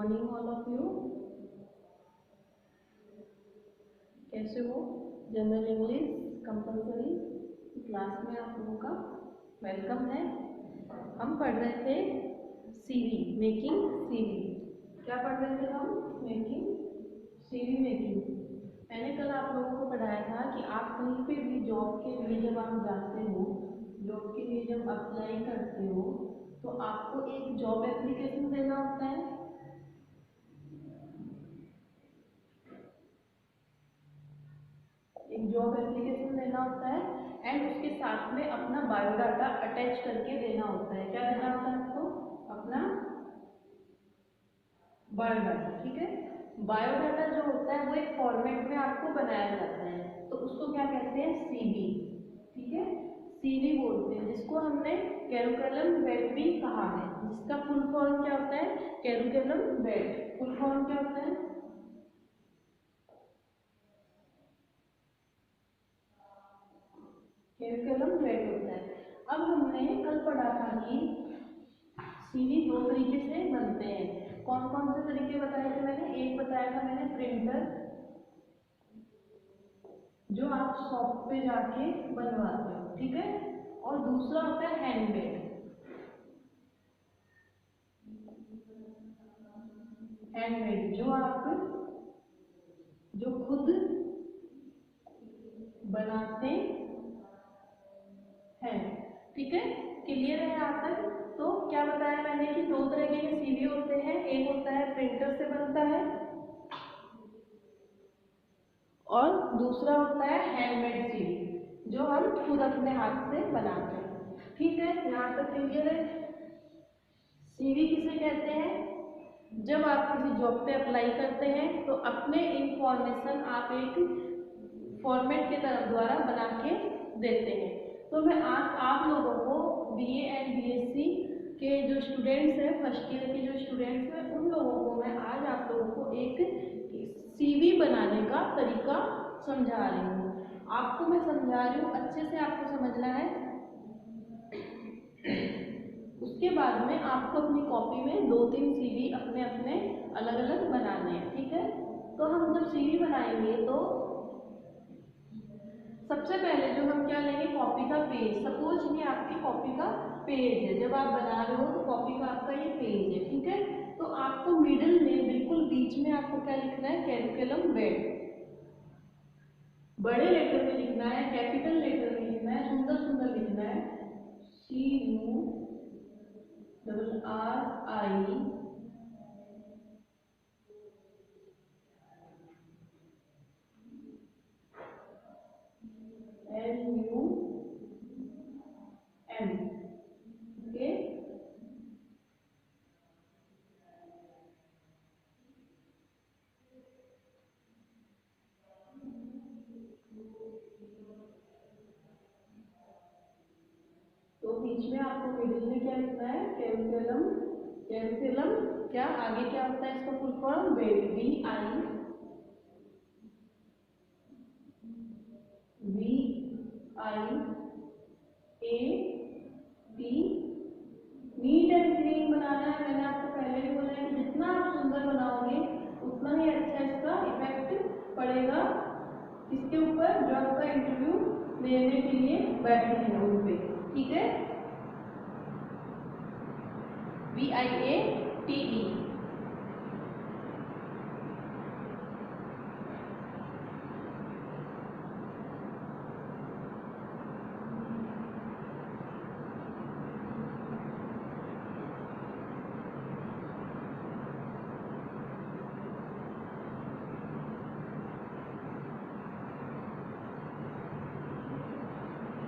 Morning all of you. कैसे हो? General English compulsory class में आप लोगों का वेलकम है। हम पढ़ रहे थे सीवी, मेकिंग सीवी। क्या पढ़ रहे थे हम? Making CV making. मैंने कल आप लोगों को पढ़ाया था कि आप कहीं पे भी जॉब के लिए जब आप जाते हो, जॉब के लिए जब अप्लाई करते हो, तो आपको एक जॉब एप्लीकेशन देना होता है। एक जॉब एप्लीकेशन देना होता है एंड उसके साथ में अपना बायोडाटा अटैच करके देना होता है। क्या देना होता है आपको? अपना बायोडाटा। ठीक है, बायोडाटा जो होता है वो एक फॉर्मेट में आपको बनाया जाता है, तो उसको क्या कहते हैं? सीवी। ठीक है, सीवी बोलते हैं, जिसको हमने कैरिकुलम वेट भी कहा है, जिसका फुल फॉर्म क्या होता है? Curriculum wait. फुल फॉर्म क्या होता है? कैरिकुलम वेट होता है। अब हमने कल पढ़ा था कि सीवी दो तरीके से बनते हैं। कौन कौन से तरीके बताए थे मैंने? एक बताया था मैंने प्रिंटर, जो आप शॉप पे जाके बनवाते हो, ठीक है, और दूसरा होता है हैंडमेड। हैंडमेड जो खुद बनाते हैं। ठीक है, क्लियर है यहाँ तक? तो क्या बताया मैंने कि दो तरह के सीवी होते हैं। एक होता है प्रिंटर से बनता है और दूसरा होता है हैंडमेड सीवी, जो हम खुद अपने हाथ से बनाते हैं। ठीक है, यहाँ तक क्लियर है? सीवी किसे कहते हैं? जब आप किसी जॉब पे अप्लाई करते हैं तो अपने इंफॉर्मेशन आप एक फॉर्मेट के तरफ द्वारा बना के देते हैं। तो मैं आज आप लोगों को बीए एंड बीएससी के जो स्टूडेंट्स हैं, फर्स्ट ईयर के जो स्टूडेंट्स हैं, उन लोगों को मैं आज आप लोगों को एक सीवी बनाने का तरीका समझा रही हूँ। आपको मैं समझा रही हूँ, अच्छे से आपको समझना है। उसके बाद में आपको अपनी कॉपी में 2-3 सीवी अपने अपने अलग अलग बनाने हैं। ठीक है, तो हम जब सीवी बनाएंगे तो सबसे पहले जो हम क्या लेंगे? कॉपी का पेज। सपोज ये आपकी कॉपी का पेज है, जब आप बना रहे हो तो कॉपी का आपका ये पेज है। ठीक है, तो आपको मिडिल में बिल्कुल बीच में आपको क्या लिखना है? Curriculum wait. बड़े लेटर में लिखना है, कैपिटल लेटर में लिखना है, सुंदर सुंदर लिखना है। CURRILUM। ओके, तो बीच में आपको मिडिल में क्या लिखना है? कैरिकुलम। कैरिकुलम क्या आगे क्या होता है इसका full form? Wait. VIAT। Neat and clean बनाना है। मैंने आपको पहले भी बोला है कि जितना आप सुंदर बनाओगे उतना ही अच्छा इसका इफेक्ट पड़ेगा इसके ऊपर, जो आपका इंटरव्यू लेने के लिए बैठे हैं उन पे। ठीक है, VIATE।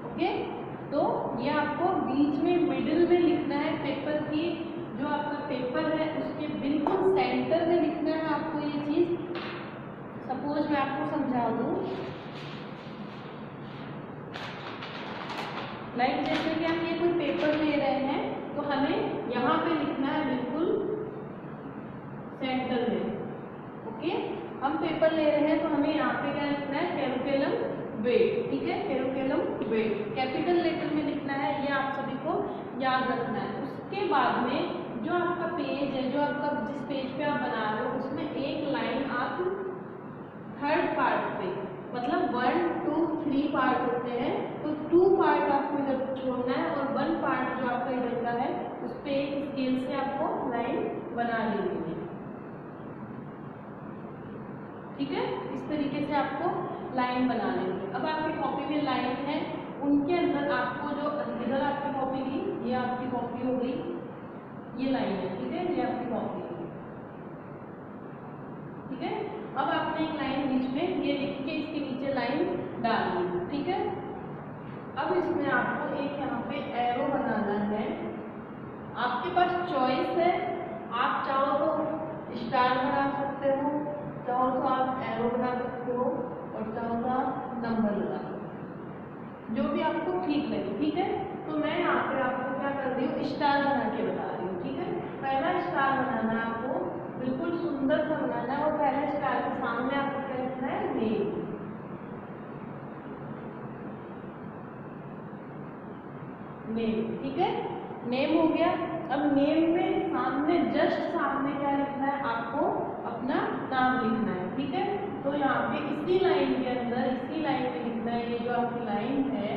ओके, तो ये आपको बीच में मिडिल में लिखना है। पेपर की जो आपका पेपर है उसके बिल्कुल सेंटर में लिखना है आपको ये चीज। सपोज मैं आपको समझा दूं, लाइक जैसे कि हम ये कोई पेपर ले रहे हैं तो हमें यहाँ पे लिखना है बिल्कुल सेंटर में। ओके, हम पेपर ले रहे हैं तो हमें यहाँ पे क्या लिखना है? Curriculum wait. ठीक है, कैरिकुलम वेट कैपिटल लेटर में लिखना है, ये आप सभी को याद रखना है। उसके बाद में जो आपका पेज है, जो आपका जिस पेज पे आप बना रहे हो उसमें एक लाइन आप थर्ड पार्ट पे, मतलब 1 2 3 पार्ट होते हैं, तो 2 पार्ट आपको इधर छोड़ना है और 1 पार्ट जो आपका इधर का है उस पे एक स्केल से आपको लाइन बना लेनी है। ठीक है, इस तरीके से आपको लाइन बना लेनी है। अब आपकी कॉपी में लाइन है, उनके अंदर आपको जो इधर आपकी कॉपी की, ये आपकी कॉपी हो गई, ये लाइन है। ठीक है, ये आपकी कॉपी है। ठीक है, अब आपने एक लाइन बीच में ये लिख के इसके नीचे लाइन डाल दी। ठीक है, अब इसमें आपको एक यहाँ पे एरो बनाना है। आपके पास चॉइस है, आप चाहो तो स्टार बना सकते हो, चाहो तो आप एरो बना सकते हो और चाहो तो आप नंबर लगा सकते हो, जो भी आपको ठीक लगे। ठीक है, तो मैं यहाँ पे आपको क्या कर रही हूँ, स्टार बना के बता रही हूँ। ठीक है, पहला स्टार बनाना है आपको, बिल्कुल सुंदर सा बनाना है और पहले स्टार के सामने आपको क्या लिखना है, नेम। नेम, ठीक है, नेम हो गया। अब नेम में सामने, जस्ट सामने क्या लिखना है, आपको अपना नाम लिखना है। ठीक है, तो यहाँ पे इसी लाइन के अंदर, इसी लाइन में लिखना है, ये जो आपकी लाइन है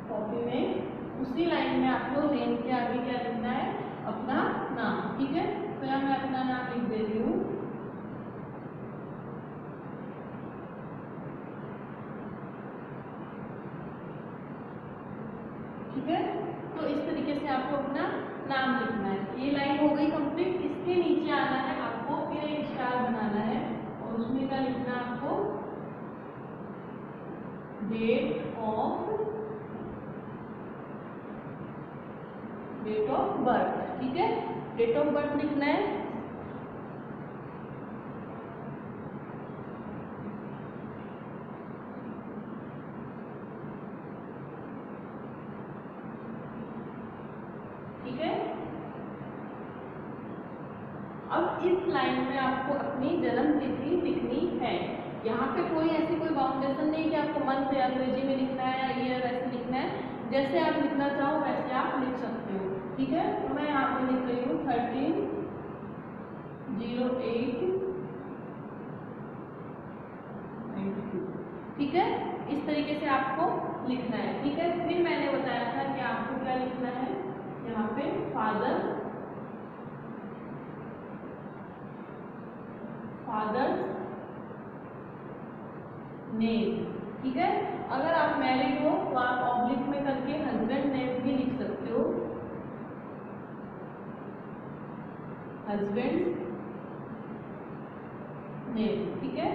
कॉपी में, उसी लाइन में आपको नेम के आगे क्या लिखना है, अपना नाम। ठीक है, तो यहाँ मैं अपना नाम लिख दे रही हूँ। ठीक है, तो इस तरीके से आपको अपना नाम लिखना है। ये लाइन हो गई कंप्लीट। इसके नीचे आना है आपको, फिर एक स्टार बनाना है और उसमें क्या लिखना है आपको, डेट ऑफ बर्थ। ठीक है, डेट ऑफ बर्थ लिखना है। ठीक है, अब इस लाइन में आपको अपनी जन्म तिथि लिखनी है। यहाँ पे कोई ऐसी कोई बाउंडेशन नहीं कि आपको मंथ या अंग्रेजी में लिखना है या ईयर ऐसे लिखना है, जैसे आप लिखना चाहो वैसे आप लिख सकते हो। ठीक है, तो मैं यहाँ पे लिख रही हूँ 13/08/92। ठीक है, इस तरीके से आपको लिखना है। ठीक है, फिर मैंने बताया था कि आपको क्या लिखना है, यहाँ पे फादर नेम। ठीक है, अगर आप मैरिड हो तो आप ऑब्लिक में करके हस्बैंड नेम भी लिख सकते हो, हस्बैंड नेम। ठीक है,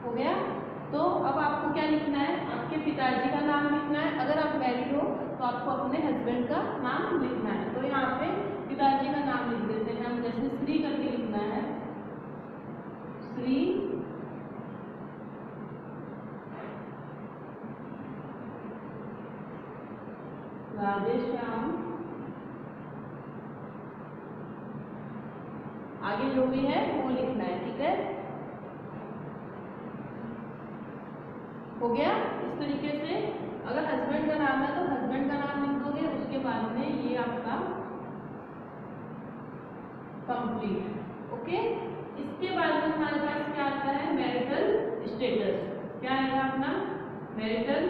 हो गया। तो अब आपको क्या लिखना है, आपके पिताजी का नाम लिखना है। अगर आप मैरिड हो तो आपको अपने हस्बैंड का नाम लिखना है। तो यहाँ पे पिताजी का नाम लिख देते हैं हम, जैसे श्री करके लिखना है, श्री राधेश्याम, आगे जो भी है वो लिखना है। ठीक है, हो गया। इस तरीके से अगर हस्बैंड का नाम है तो हस्बैंड का नाम लिख दोगे, उसके बाद में ये आपका कंप्लीट। ओके, इसके बाद में हमारे पास क्या आता है, मैरिटल स्टेटस। क्या आएगा अपना, मैरिटल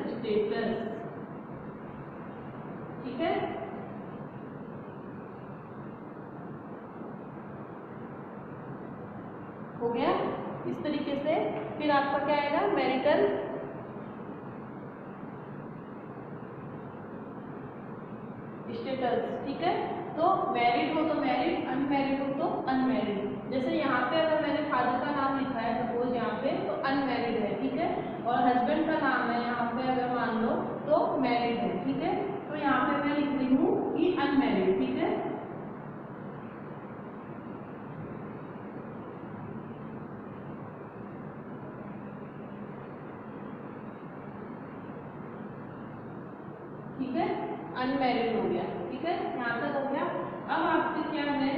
स्टेटस। ठीक है, हो गया। इस तरीके से फिर आपका क्या आएगा, मैरिटल स्टेटस। ठीक है, तो मैरिड हो तो मैरिड, अनमैरिड हो तो अनमैरिड। जैसे यहाँ पे अगर मैंने फादर का नाम लिखा है सपोज यहाँ पे, तो अनमैरिड है। ठीक है, और हस्बैंड का नाम है यहाँ पे अगर मान लो तो मैरिड है। ठीक है, तो यहाँ पे मैं लिख रही हूँ कि अनमैरिड। ठीक है, ठीक है, अनमैरिड हो गया। ठीक है, यहाँ तक हो गया। अब आपके क्या है,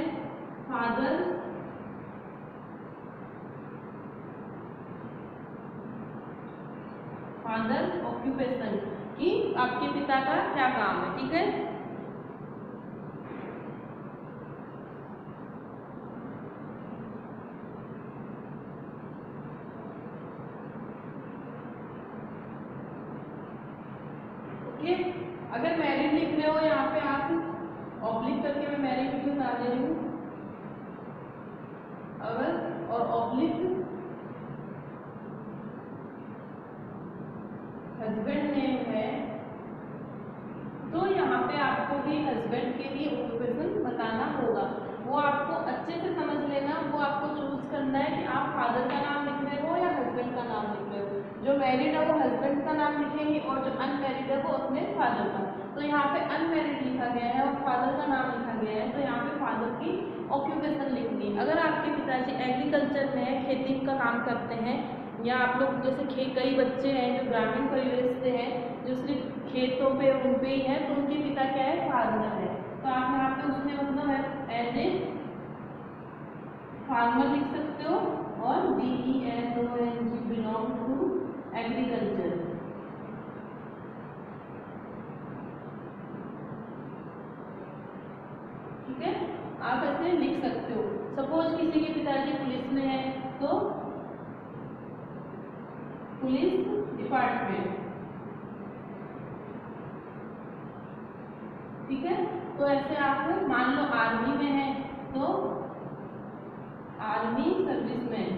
फादर ऑक्यूपेशन, कि आपके पिता का क्या काम है। ठीक है, ओके। अगर मैरिड लिख रहे हो यहाँ पे आप ऑब्लिक करके, मैं मैरिड क्यों बता दे रही हूँ, अगर और ऑब्लिक हस्बैंड नेम है तो यहाँ पे आपको भी हस्बैंड के लिए ऑक्यूपेशन बताना होगा। वो आपको अच्छे से समझ लेना, वो आपको चूज करना है कि आप फादर का नाम लिख रहे हो या हस्बैंड का नाम लिख रहे हो। जो मैरिड है वो हस्बैंड का नाम लिखेंगे और जो अनमैरिड है वो अपने फादर का। तो यहाँ पे अनमैरिड लिखा गया है और फादर का नाम लिखा गया है, तो यहाँ पे फादर की ऑक्यूपेशन लिखनी है। अगर आपके पिताजी एग्रीकल्चर में है, खेती का काम करते हैं, या आप लोग जैसे कई बच्चे हैं जो ग्रामीण परिवेश से हैं, जो सिर्फ खेतों पे उन पे ही है, तो उनके पिता क्या है, फार्मर है। तो आप यहाँ पे उसमें मतलब एज ए फार्मर लिख सकते हो और DELONG बिलोंग टू एग्रीकल्चर। ठीक है, आप ऐसे लिख सकते हो। सपोज किसी के पिताजी पुलिस में है तो पुलिस डिपार्टमेंट। ठीक है, तो ऐसे आप मान लो आर्मी में है तो आर्मी सर्विसमैन।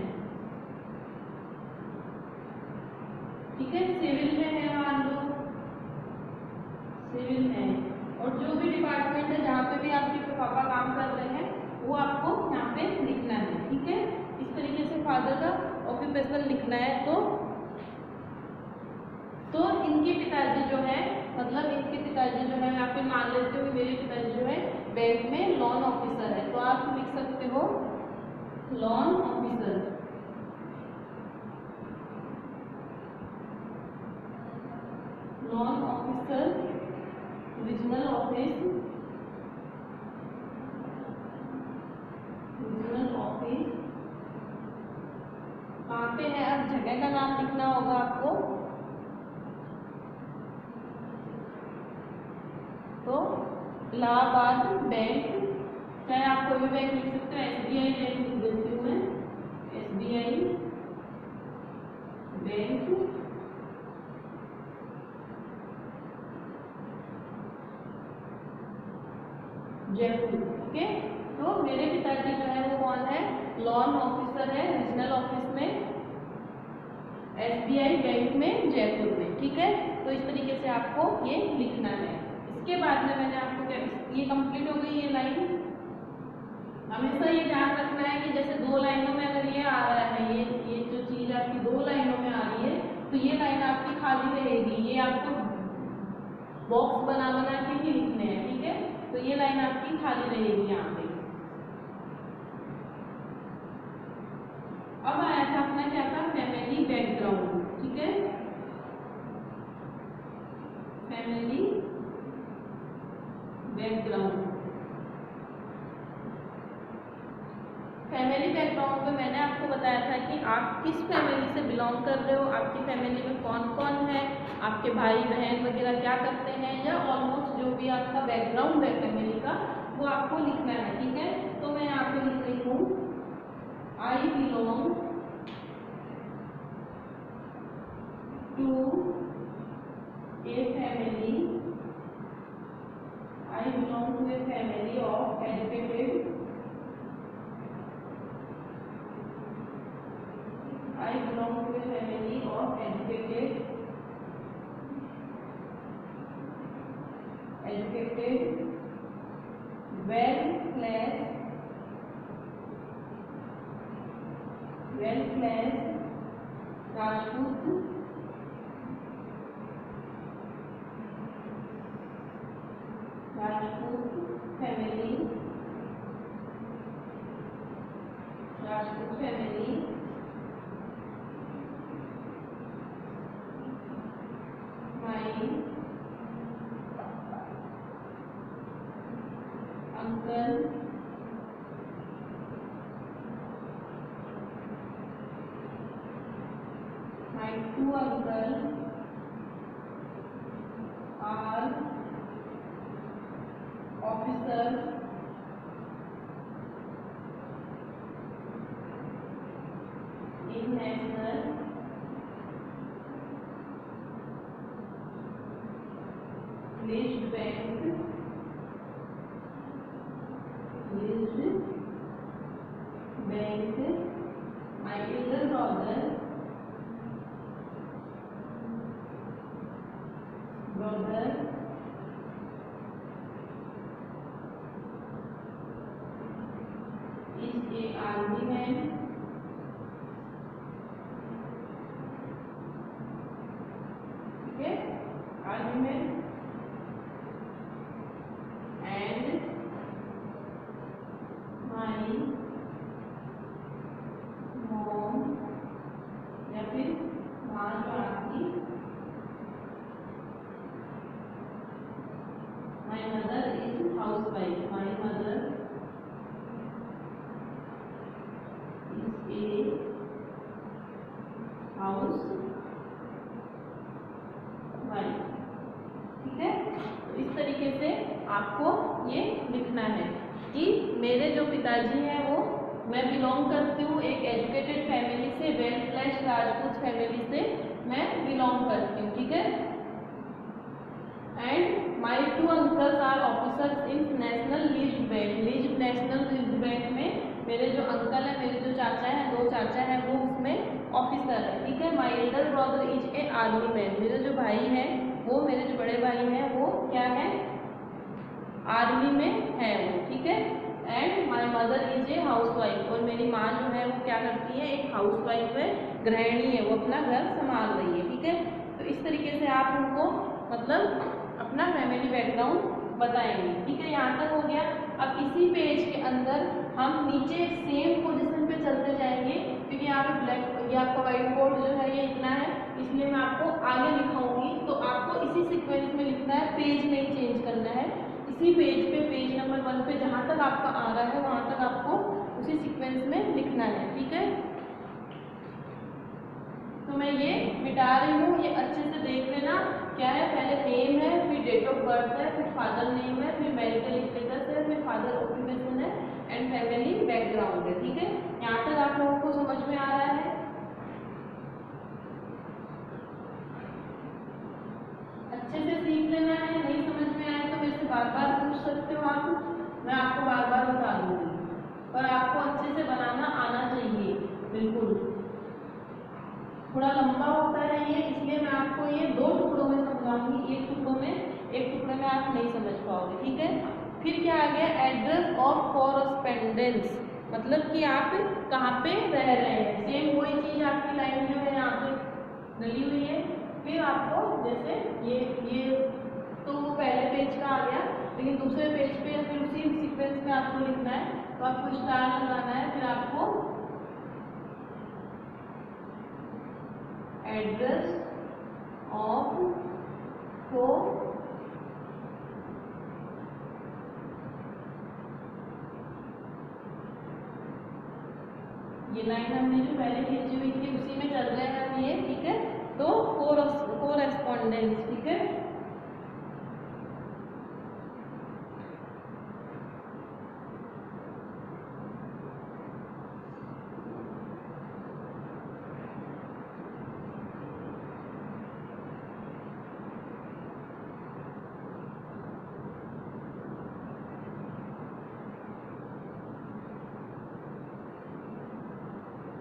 ठीक है, सिविल में है मान लो सिविल है। और जो भी डिपार्टमेंट है जहाँ पे भी आपके पापा काम कर रहे हैं वो आपको यहाँ पे लिखना है। ठीक है, इस तरीके से फादर का ऑक्यूपेशन लिखना है। तो इनके पिताजी जो है, मतलब इनके पिताजी जो है, मैं आपको मान लेती हूँ मेरे पिताजी जो है बैंक में लोन ऑफिसर है, तो आप लिख सकते हो loan officer. Loan officer regional office, regional office कहाँ पे है, अब जगह का नाम लिखना होगा आपको। तो इलाहाबाद बैंक, चाहे आप कोई भी बैंक लिख सकते हो, SBI बैंक लिख देती हूँ मैं, SBI बैंक जयपुर। ओके, तो मेरे पिताजी जो है वो कौन है, लोन ऑफिसर है रीजनल ऑफिस में SBI बैंक में जयपुर में। ठीक है, तो इस तरीके से आपको ये लिखना है। इसके बाद में मैंने आपको क्या, ये कंप्लीट हो गई ये लाइन। हमेशा ये ध्यान रखना है कि जैसे दो लाइनों में अगर ये आ रहा है, ये जो चीज आपकी दो लाइनों में आ रही है, तो ये लाइन आपकी खाली रहेगी, ये आपको बॉक्स बना बना के ही लिखने हैं। ठीक है, तो ये लाइन आपकी खाली रहेगी यहाँ पे। अब आया था अपना क्या था, फैमिली बैकग्राउंड। ठीक है, फैमिली बैकग्राउंड। फैमिली बैकग्राउंड में मैंने आपको बताया था कि आप किस फैमिली से बिलोंग कर रहे हो, आपकी फैमिली में कौन कौन है, आपके भाई बहन वगैरह क्या करते हैं, या ऑलमोस्ट जो भी आपका बैकग्राउंड है फैमिली का वो आपको लिखना है। ठीक है, तो मैं यहाँ पे लिख रही हूँ I belong to a family, I belong to a family of educated, I belong to a family of educated, well class Rajput family, Rajput family, my uncle, my two uncles, officer in national list bank, my elder brother is a army man, ठीक है, army man, and my mom या फिर माँ जो आपकी, my mother is housewife, my mother is a housewife, ठीक है। तो इस तरीके से आपको ये लिखना है कि मेरे जो पिताजी हैं वो, मैं बिलोंग करती हूँ एक एजुकेटेड फैमिली से, वेल फ्लैश राजपूत फैमिली से मैं बिलोंग करती हूँ, ठीक है। And my 2 uncles are officers in national lease bank, national lease bank में मेरे जो अंकल हैं, मेरे जो चाचा हैं, 2 चाचा हैं, वो उसमें ऑफिसर है, ठीक है। My elder brother is a army man, मेरे जो भाई हैं वो, मेरे जो बड़े भाई हैं वो क्या है, आर्मी में है वो, ठीक है। And my mother is a housewife, और मेरी माँ जो है वो क्या करती है, एक हाउसवाइफ है, गृहिणी है, वो अपना घर संभाल रही है, ठीक है। तो इस तरीके से आप उनको मतलब अपना फैमिली बैकग्राउंड बताएंगे, ठीक है। यहाँ तक हो गया। अब इसी पेज के अंदर हम नीचे सेम पोजीशन पे चलते जाएंगे, क्योंकि यहाँ पे ब्लैक, ये आपका व्हाइट बोर्ड जो है ये इतना है, इसलिए मैं आपको आगे लिखाऊंगी, तो आपको इसी सीक्वेंस में लिखना है, पेज नहीं चेंज करना है। इसी पेज पे, पेज नंबर 1 पे जहाँ तक आपका आ रहा है वहाँ तक आपको उसी सीक्वेंस में लिखना है, ठीक है। तो मैं ये मिटा रही हूँ, ये अच्छे से देख लेना। क्या है, पहले नेम है, फिर डेट ऑफ बर्थ है, फिर फादर नेम है, फिर मैरिटल स्टेटस है, फिर फादर ऑक्यूपेशन है, एंड फैमिली बैकग्राउंड है, ठीक है। यहाँ तक आप लोगों को समझ में आ रहा है? अच्छे से सीख लेना है, नहीं समझ में आए तो मेरे से बार बार पूछ सकते हो आप, मैं आपको बार बार बता दूंगी, पर आपको अच्छे से बनाना आना चाहिए, बिल्कुल। थोड़ा लंबा होता है ये, इसलिए मैं आपको ये 2 टुकड़ों में समझाऊंगी, एक टुकड़े में आप नहीं समझ पाओगे, ठीक है। फिर क्या आ गया, एड्रेस ऑफ कॉरस्पेंडेंस, मतलब कि आप कहाँ पे रह रहे हैं, सेम वही चीज आपकी लाइन जो है यहाँ पे डली हुई है। फिर आपको जैसे ये तो वो पहले पेज का आ गया, लेकिन दूसरे पेज पे फिर उसी सीक्वेंस में आपको लिखना है, तो आपको स्टार लगाना है, फिर आपको एड्रेस ऑफ को ये लाइन हमने जो पहले खींची हुई थी उसी में चल रहे हैं हम ये, ठीक है। तो कोरेस्पोंडेंस, ठीक है।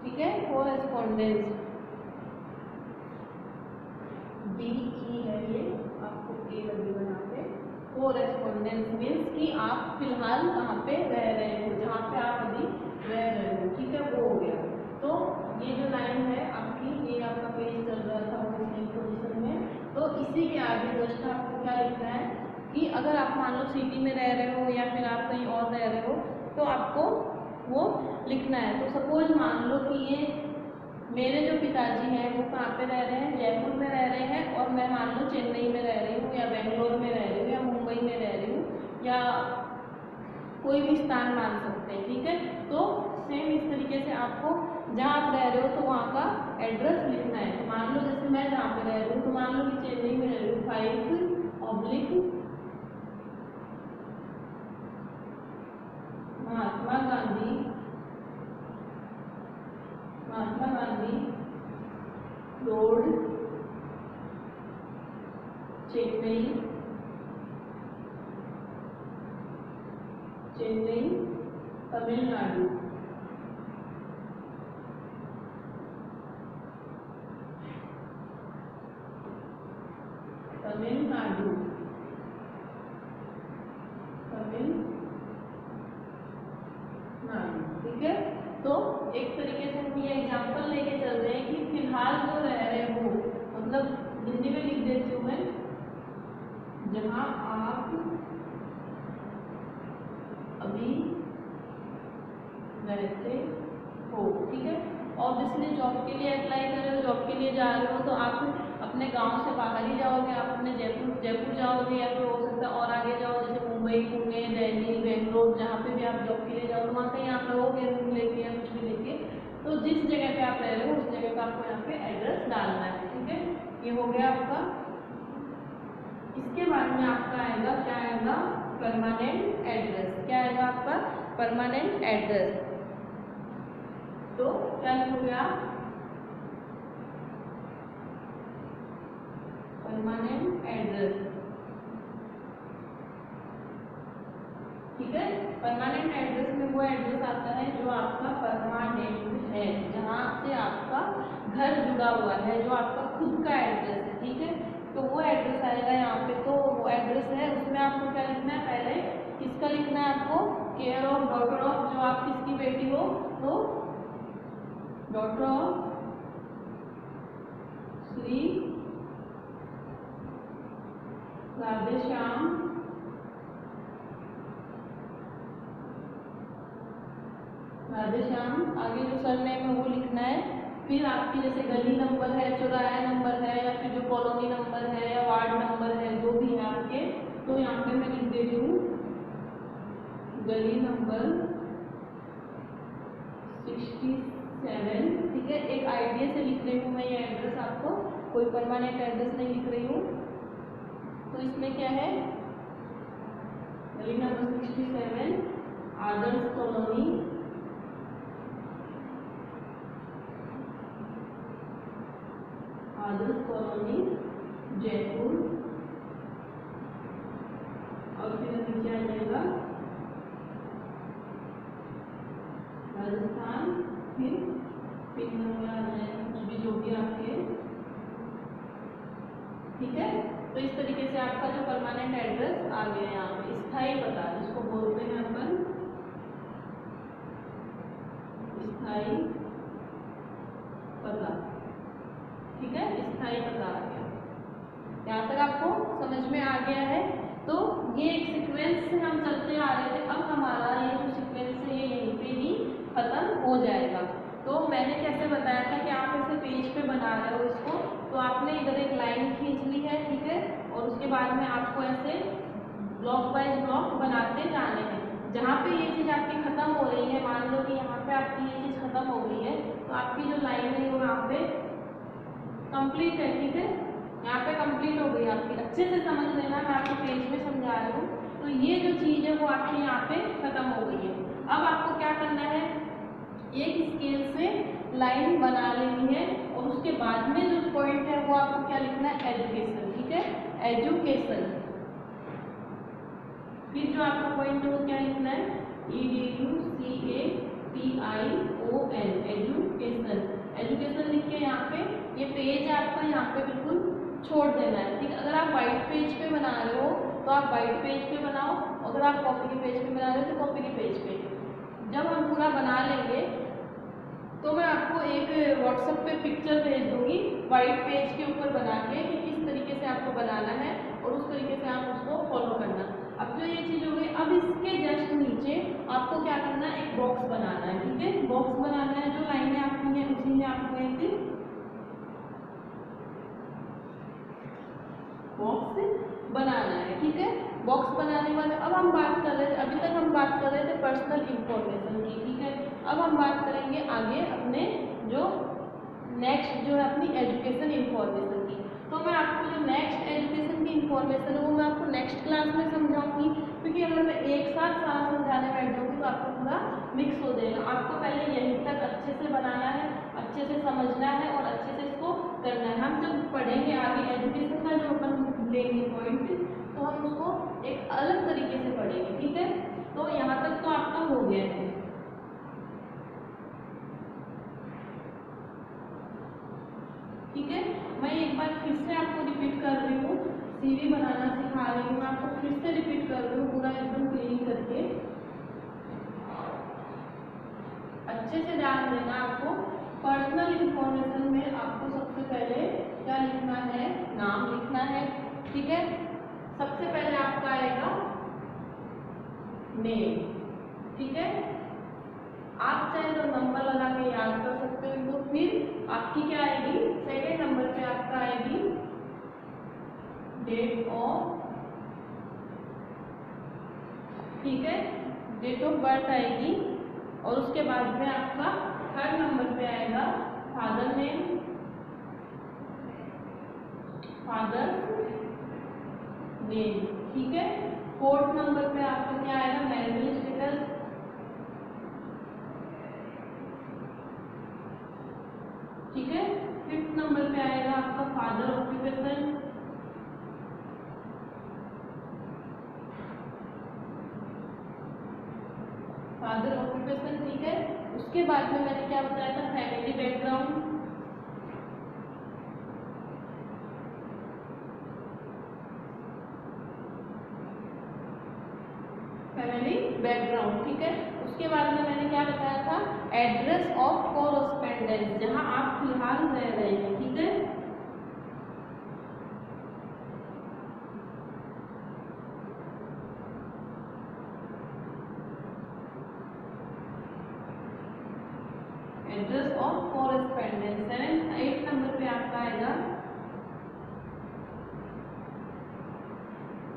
ठीक है, कोरेस्पोंडेंस BE है ये, आपको ए लगी बना पे। कोरेस्पोंडेंस मीन्स कि आप फिलहाल कहाँ पे रह रहे हो, जहाँ पे आप अभी रह रहे हो, ठीक है, वो हो गया। तो ये जो लाइन है आपकी, ये आपका पेज चल रहा था वो सेम पोजीशन में, तो इसी के आगे जस्ट आपको क्या लिखना है कि अगर आप मान लो सिटी में रह रहे हो या फिर आप कहीं और रह रहे हो, तो आपको वो लिखना है। तो सपोज मान लो कि ये मेरे जो पिताजी हैं वो कहाँ पे रह रहे हैं, जयपुर में रह रहे हैं, और मैं मान लो चेन्नई में रह रही हूँ, या बेंगलोर में रह रही हूँ, या मुंबई में रह रही हूँ, या कोई भी स्थान मान सकते हैं, ठीक है। तो सेम इस तरीके से आपको जहाँ आप रह रहे हो तो वहाँ का एड्रेस लिखना है। तो मान लो जैसे मैं जहाँ पे रह रही हूँ, तो मान लो कि चेन्नई में रह रही हूँ, 5/, महात्मा गांधी रोड, चेन्नई, तमिलनाडु। ठीक है, तो एक तरीके से हम ये एग्जांपल लेके चल रहे हैं कि फिलहाल जो रह रहे हो, मतलब हिंदी में लिख देती हूँ मैं, जहाँ आप अभी रहते हो। ठीक है, ऑब्वियसली जॉब के लिए अप्लाई कर रहे हो, जॉब के लिए जा रहे हो, तो आप अपने गांव से बाहर ही जाओगे, आप अपने जयपुर जाओगे, या फिर हो सकता है और आगे जाओ, जैसे मुंबई, पुणे, दिल्ली, बेंगलोर, जहाँ पे भी आप जॉब के लिए जाओ, तो वहाँ कहीं आप रहोगे रूम लेके या कुछ भी लेके, तो जिस जगह पे आप रह रहे हो उस जगह का आपको यहाँ पे एड्रेस डालना है। ठीक है, ये हो गया आपका। इसके बाद में आपका आएगा, क्या आएगा, परमानेंट एड्रेस। क्या आएगा आपका, परमानेंट एड्रेस। तो क्या लिखोगे आप, परमानेंट एड्रेस। ठीक है, परमानेंट एड्रेस में वो एड्रेस आता है जो आपका परमानेंट है, जहाँ से आपका घर जुड़ा हुआ है, जो आपका खुद का एड्रेस है। ठीक है, तो वो एड्रेस आएगा यहाँ पे। तो वो एड्रेस है, उसमें आपको क्या लिखना है, पहले किसका लिखना है आपको, केयर ऑफ डॉटर ऑफ, जो आप किसकी बेटी हो, तो डॉटर ऑफ श्री राधेश्याम आगे जो सरनेम है वो लिखना है। फिर आपकी जैसे गली नंबर है, चौराहा नंबर है, या फिर जो कॉलोनी नंबर है या वार्ड नंबर है, जो भी है आपके, तो यहाँ पे मैं लिख दे रही हूँ गली नंबर 67। ठीक है, एक आइडिया से लिख रही हूँ मैं ये एड्रेस, आपको कोई परमानेंट एड्रेस नहीं लिख रही हूँ। तो इसमें क्या है, गली नंबर 67, आदर्श कॉलोनी, जयपुर, और फिर नीचे आ जाएगा राजस्थान, फिर पिन नंबर आ जाएगा, कुछ भी जो भी आपके। ठीक है, तो इस तरीके से आपका जो परमानेंट एड्रेस आ गया यहाँ पे। स्थायी पता जिसको बोलते हैं अपन, स्थायी पता। ठीक है, स्थायी पता आ गया। यहाँ तक आपको समझ में आ गया है। तो ये एक सीक्वेंस से हम चलते आ रहे थे, अब हमारा ये जो सीक्वेंस है ये यहीं पे ही खत्म हो जाएगा। तो मैंने कैसे बताया था कि आप ऐसे पेज पे बना रहे हो इसको, तो आपने इधर एक लाइन खींच ली है। ठीक है, और उसके बाद में आपको ऐसे ब्लॉक वाइज ब्लॉक बनाते जाने हैं। जहाँ पे ये चीज़ आपकी खत्म हो रही है, मान लो कि यहाँ पे आपकी ये चीज़ खत्म हो गई है, तो आपकी जो लाइन है वो यहाँ पे कंप्लीट है। ठीक है, यहाँ पे कंप्लीट हो गई आपकी। अच्छे से समझ लेना, मैं आपको पेज में समझा रही हूँ। तो ये जो चीज़ है वो आपकी यहाँ पे खत्म हो गई है। अब आपको क्या करना है, एक स्केल से लाइन बना लेनी है, और उसके बाद में जो पॉइंट है वो आपको क्या लिखना है, एजुकेशन। ठीक है, एजुकेशन। फिर जो आपका पॉइंट है वो क्या लिखना है, EDUCATION, एजुकेशन। एजुकेशन लिख के यहाँ पे ये पेज आपका यहाँ पे बिल्कुल छोड़ देना है। ठीक है, अगर आप वाइट पेज पे बना रहे हो तो आप वाइट पेज पे बनाओ, अगर आप कॉपी के पेज पे बना रहे हो तो कॉपी के पेज पे। जब हम पूरा बना लेंगे तो मैं आपको एक व्हाट्सएप पे पिक्चर भेज दूंगी वाइट पेज के ऊपर बना के कि किस तरीके से आपको बनाना है, और उस तरीके से आप उसको फॉलो करना। अब जो ये चीज़ हो गई, अब इसके जस्ट नीचे आपको क्या करना है, एक बॉक्स बनाना है। ठीक है, बॉक्स बनाना है, जो लाइनें आपकी हैं उसी में आपको एक बॉक्स बनाना है। ठीक है, बॉक्स बनाने वाले अब हम बात कर रहे थे, अभी तक हम बात कर रहे थे पर्सनल इंफॉर्मेशन की। ठीक है, अब हम बात करेंगे आगे अपने जो नेक्स्ट जो है अपनी एजुकेशन इंफॉर्मेशन की। तो मैं आपको जो नेक्स्ट एजुकेशन की इंफॉर्मेशन है वो मैं आपको नेक्स्ट क्लास में समझाऊंगी, क्योंकि अगर मैं एक साथ सारा समझाने बैठ जाऊंगी तो आपको पूरा मिक्स हो जाएगा। आपको पहले यहीं तक अच्छे से बनाना है, अच्छे से समझना है और अच्छे से इसको करना है। हम जब पढ़ेंगे आगे एजुकेशन का जो अपन लेंगे पॉइंट, तो हम उसको एक अलग तरीके से पढ़ेंगे, ठीक है। तो यहाँ तक तो आपका हो गया है, ठीक है। मैं एक बार फिर से आपको रिपीट कर रही हूँ, सीवी बनाना सिखा रही हूँ, मैं आपको फिर से रिपीट कर रही हूँ पूरा एकदम क्लीन करके। अच्छे से ध्यान देना आपको। पर्सनल इंफॉर्मेशन में आपको सबसे पहले क्या लिखना है, नाम लिखना है, ठीक है। सबसे पहले आपका आएगा नेम, ठीक है। आप चाहे तो नंबर लगा के याद कर सकते हो इनको। फिर आपकी क्या आएगी, सेकेंड नंबर पे आपका आएगी डेट ऑफ, ठीक है, डेट ऑफ बर्थ आएगी। और उसके बाद में आपका थर्ड नंबर पे आएगा फादर नेम, फादर नेम, ठीक है। फोर्थ नंबर पे आपका क्या आएगा, मैरिटल स्टेटस, ठीक है। फिफ्थ नंबर पे आएगा आपका फादर ऑक्यूपेशन, फादर ऑक्यूपेशन, ठीक है। उसके बाद में मैंने क्या बताया था, फैमिली बैकग्राउंड, फैमिली बैकग्राउंड, ठीक है। उसके बाद में मैंने क्या बताया था, एड्रेस ऑफ कोरेस्पेंडेंस, जहां आप फिलहाल रह रहे हैं, ठीक है। Address of कोरेस्पेंडेंस। 8 नंबर पे आपका आएगा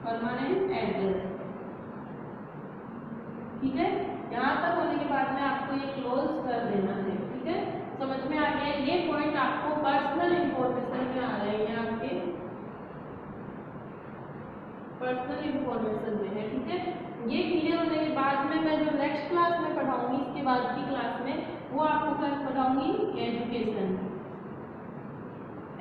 परमानेंट एड्रेस, ठीक है। यहाँ तक होने के बाद में आपको ये क्लोज कर देना है, ठीक है। समझ में आ गया। ये पॉइंट आपको पर्सनल इंफॉर्मेशन में आ रहे हैं, आपके पर्सनल इंफॉर्मेशन में है, ठीक है। ये क्लियर होने के बाद में मैं जो नेक्स्ट क्लास में पढ़ाऊंगी, इसके बाद की क्लास में वो आपको क्या पढ़ाऊंगी, एजुकेशन।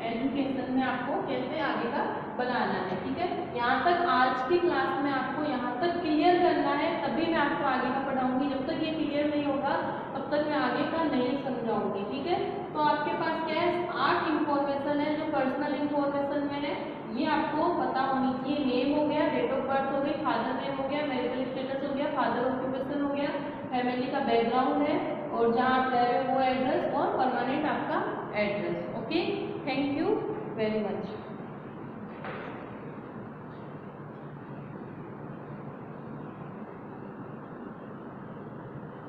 एजुकेशन में आपको कैसे आगे का बनाना है, ठीक है। यहाँ तक आज की क्लास में आपको यहाँ तक क्लियर करना है, तभी मैं आपको आगे का पढ़ाऊंगी। जब तक ये क्लियर नहीं होगा तब तक मैं आगे का नहीं समझाऊंगी, ठीक है। तो आपके पास क्या है, 8 इंफॉर्मेशन है जो पर्सनल इंफॉर्मेशन में है। ये आपको पता होनी चाहिए। नेम हो गया, डेट ऑफ बर्थ हो गई, फादर नेम हो गया, मैरिटल स्टेटस हो गया, फादर ऑक्यूपेशन हो गया, फैमिली का बैकग्राउंड है, और जहाँ आप रह रहे हो वो एड्रेस, और परमानेंट आपका address. Okay, thank you very much.